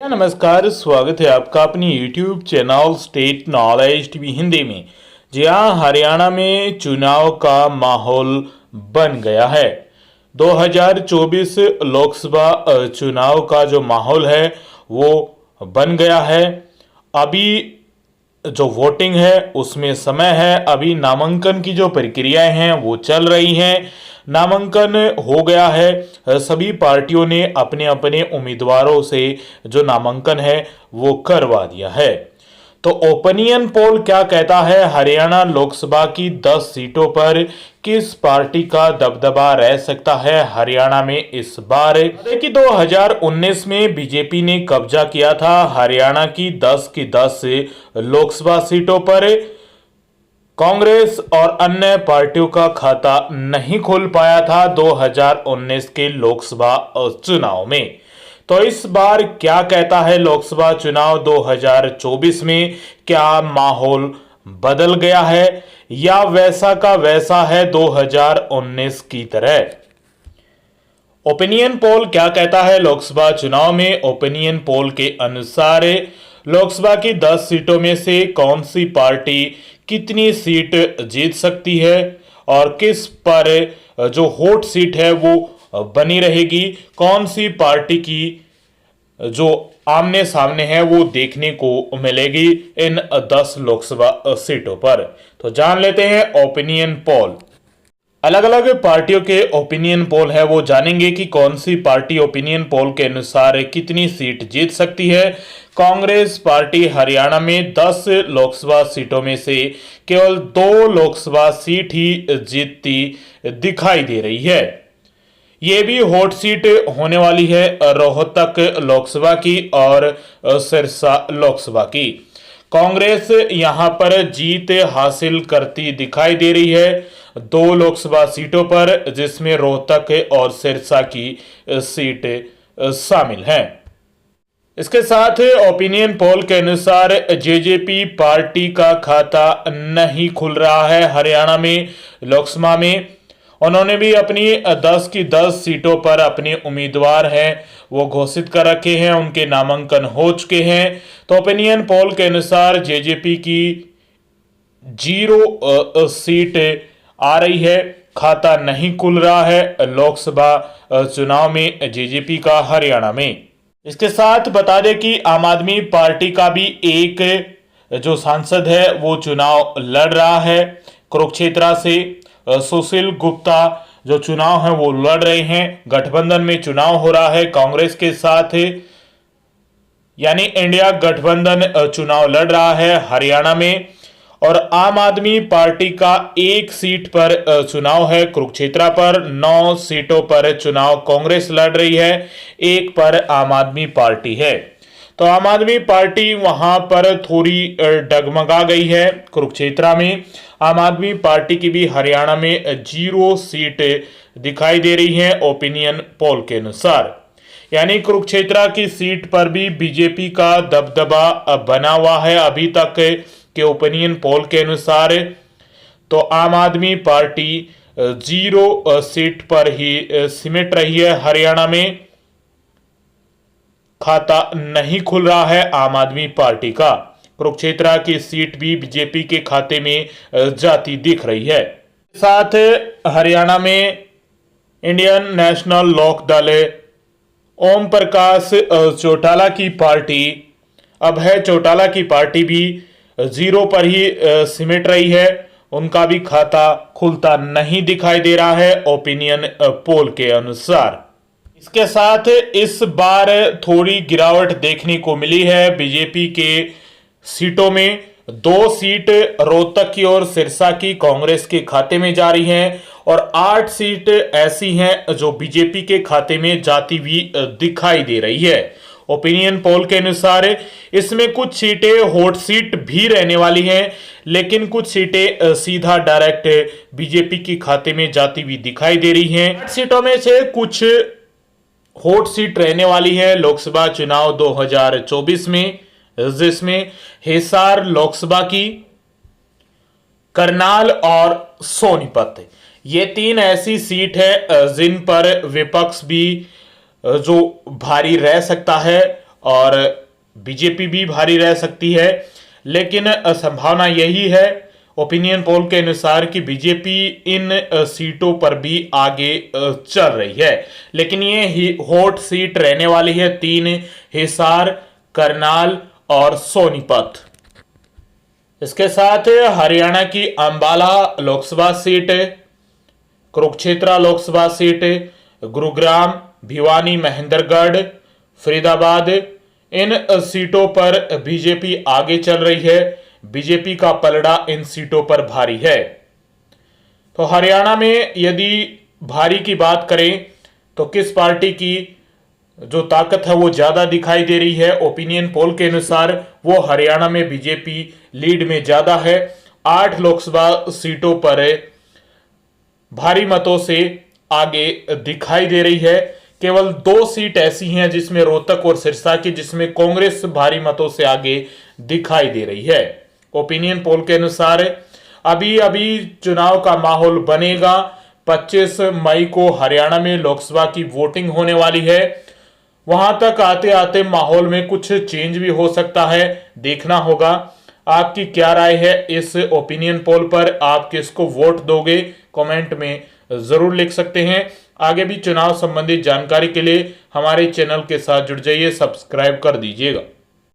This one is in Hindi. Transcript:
नमस्कार, स्वागत है आपका अपनी YouTube channel state knowledge TV Hindi में। जी हाँ, हरियाणा में चुनाव का माहौल बन गया है। 2024 लोकसभा चुनाव का जो माहौल है वो बन गया है। अभी जो वोटिंग है उसमें समय है। अभी नामांकन की जो प्रक्रियाएं हैं वो चल रही हैं। नामांकन हो गया है। सभी पार्टियों ने अपने अपने उम्मीदवारों से जो नामांकन है वो करवा दिया है। तो ओपिनियन पोल क्या कहता है, हरियाणा लोकसभा की 10 सीटों पर किस पार्टी का दबदबा रह सकता है हरियाणा में इस बार। देखिए, 2019 में बीजेपी ने कब्जा किया था हरियाणा की 10 की 10 लोकसभा सीटों पर। कांग्रेस और अन्य पार्टियों का खाता नहीं खुल पाया था 2019 के लोकसभा चुनाव में। तो इस बार क्या कहता है लोकसभा चुनाव 2024 में, क्या माहौल बदल गया है या वैसा का वैसा है 2019 की तरह। ओपिनियन पोल क्या कहता है लोकसभा चुनाव में। ओपिनियन पोल के अनुसार लोकसभा की 10 सीटों में से कौन सी पार्टी कितनी सीट जीत सकती है और किस पर जो हॉट सीट है वो बनी रहेगी, कौन सी पार्टी की जो आमने सामने है वो देखने को मिलेगी इन 10 लोकसभा सीटों पर। तो जान लेते हैं ओपिनियन पोल। अलग अलग पार्टियों के ओपिनियन पोल है वो जानेंगे कि कौन सी पार्टी ओपिनियन पोल के अनुसार कितनी सीट जीत सकती है। कांग्रेस पार्टी हरियाणा में 10 लोकसभा सीटों में से केवल 2 लोकसभा सीट ही जीतती दिखाई दे रही है। ये भी हॉट सीट होने वाली है रोहतक लोकसभा की और सिरसा लोकसभा की। कांग्रेस यहां पर जीत हासिल करती दिखाई दे रही है 2 लोकसभा सीटों पर, जिसमें रोहतक और सिरसा की सीट शामिल हैं। इसके साथ ओपिनियन पोल के अनुसार जेजेपी पार्टी का खाता नहीं खुल रहा है हरियाणा में लोकसभा में। उन्होंने भी अपनी 10 की 10 सीटों पर अपने उम्मीदवार हैं वो घोषित कर रखे हैं, उनके नामांकन हो चुके हैं। तो ओपिनियन पोल के अनुसार जेजेपी की 0 सीट आ रही है, खाता नहीं खुल रहा है लोकसभा चुनाव में जेजेपी का हरियाणा में। इसके साथ बता दें कि आम आदमी पार्टी का भी एक जो सांसद है वो चुनाव लड़ रहा है कुरुक्षेत्र से। सुशील गुप्ता जो चुनाव है वो लड़ रहे हैं। गठबंधन में चुनाव हो रहा है कांग्रेस के साथ, यानी इंडिया गठबंधन चुनाव लड़ रहा है हरियाणा में। और आम आदमी पार्टी का 1 सीट पर चुनाव है कुरुक्षेत्र पर। 9 सीटों पर चुनाव कांग्रेस लड़ रही है, 1 पर आम आदमी पार्टी है। तो आम आदमी पार्टी वहां पर थोड़ी डगमगा गई है कुरुक्षेत्र में। आम आदमी पार्टी की भी हरियाणा में 0 सीट दिखाई दे रही है ओपिनियन पोल के अनुसार, यानी कुरुक्षेत्र की सीट पर भी बीजेपी का दबदबा बना हुआ है अभी तक के ओपिनियन पोल के अनुसार। तो आम आदमी पार्टी 0 सीट पर ही सिमट रही है हरियाणा में। खाता नहीं खुल रहा है आम आदमी पार्टी का। कुरुक्षेत्र की सीट भी बीजेपी के खाते में जाती दिख रही है। साथ हरियाणा में इंडियन नेशनल लोक दल ओम प्रकाश चौटाला की पार्टी, अभय चौटाला की पार्टी भी 0 पर ही सिमट रही है। उनका भी खाता खुलता नहीं दिखाई दे रहा है ओपिनियन पोल के अनुसार। इसके साथ इस बार थोड़ी गिरावट देखने को मिली है बीजेपी के सीटों में। 2 सीट रोहतक की और सिरसा की कांग्रेस के खाते में जा रही हैं और 8 सीट ऐसी हैं जो बीजेपी के खाते में जाती हुई दिखाई दे रही है ओपिनियन पोल के अनुसार। इसमें कुछ सीटें हॉट सीट भी रहने वाली हैं, लेकिन कुछ सीटें सीधा डायरेक्ट बीजेपी के खाते में जाती हुई दिखाई दे रही हैं। 8 सीटों में से कुछ हॉट सीट रहने वाली है लोकसभा चुनाव 2024 में, जिसमें हिसार लोकसभा की, करनाल और सोनीपत, ये 3 ऐसी सीट है जिन पर विपक्ष भी जो भारी रह सकता है और बीजेपी भी भारी रह सकती है, लेकिन संभावना यही है ओपिनियन पोल के अनुसार कि बीजेपी इन सीटों पर भी आगे चल रही है। लेकिन ये हॉट सीट रहने वाली है 3, हिसार, करनाल और सोनीपत। इसके साथ हरियाणा की अंबाला लोकसभा सीट, कुरुक्षेत्र लोकसभा सीट, गुरुग्राम, भिवानी, महेंद्रगढ़, फरीदाबाद, इन सीटों पर बीजेपी आगे चल रही है। बीजेपी का पलड़ा इन सीटों पर भारी है। तो हरियाणा में यदि भारी की बात करें तो किस पार्टी की जो ताकत है वो ज्यादा दिखाई दे रही है? ओपिनियन पोल के अनुसार वो हरियाणा में बीजेपी लीड में ज्यादा है। 8 लोकसभा सीटों पर भारी मतों से आगे दिखाई दे रही है। केवल 2 सीट ऐसी हैं जिसमें रोहतक और सिरसा की, जिसमें कांग्रेस भारी मतों से आगे दिखाई दे रही है। ओपिनियन पोल के अनुसार अभी चुनाव का माहौल बनेगा। 25 मई को हरियाणा में लोकसभा की वोटिंग होने वाली है। वहां तक आते आते माहौल में कुछ चेंज भी हो सकता है, देखना होगा। आपकी क्या राय है इस ओपिनियन पोल पर? आप किसको वोट दोगे? कमेंट में जरूर लिख सकते हैं। आगे भी चुनाव संबंधित जानकारी के लिए हमारे चैनल के साथ जुड़ जाइए, सब्सक्राइब कर दीजिएगा।